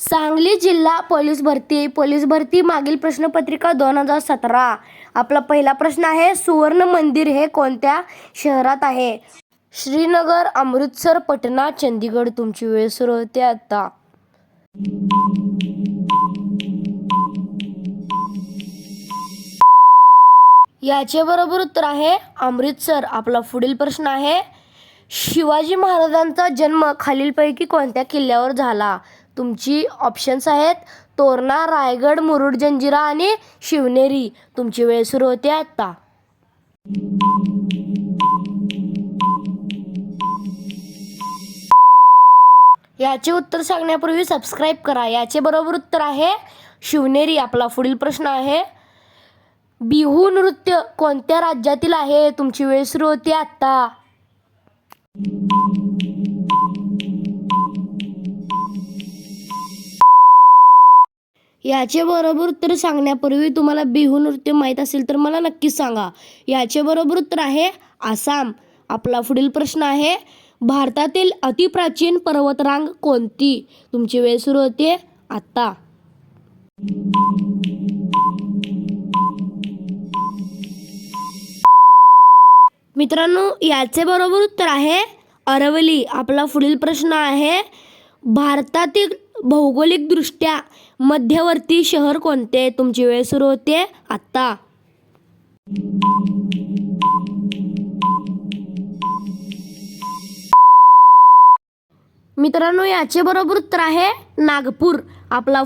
सांगली जिल्हा पोलीस भरती मागील प्रश्नपत्रिका 2017. आपला पहिला प्रश्न आहे, सुवर्ण मंदिर हे कोणत्या शहरात आहे? श्रीनगर, अमृतसर, पटना, चंदीगड. तुमची वेळ सुरू होते आता. याचे बरोबर उत्तर आहे अमृतसर. आपला पुढील प्रश्न आहे, शिवाजी महाराजांचा जन्म खालीलपैकी कोणत्या किल्ल्यावर झाला? तुमची ऑप्शन्स आहेत तोरणा, रायगड, मुरुड जंजिरा आणि शिवनेरी. तुमची वेळ सुरू होते आता. याचे उत्तर सांगण्यापूर्वी सबस्क्राईब करा. याचे बरोबर उत्तर आहे शिवनेरी. आपला पुढील प्रश्न आहे, बिहू नृत्य कोणत्या राज्यातील आहे? तुमची वेळ सुरू होते आता. याचे बरोबर उत्तर सांगण्यापूर्वी तुम्हाला बिहू नृत्य माहीत असेल तर मला नक्कीच सांगा. याचे बरोबर उत्तर आहे आसाम. आपला पुढील प्रश्न आहे, भारतातील अतिप्राचीन पर्वतरांग कोणती? तुमची वेळ सुरू होते आता. मित्रांनो, याचे बरोबर उत्तर आहे अरवली. आपला पुढील प्रश्न आहे, भारतातील भौगोलिकदृष्ट्या मध्यवर्ती शहर कोणते? तुमची वेळ सुरू होते आता. मित्रांनो, याचे बरोबर उत्तर आहे नागपूर. आपला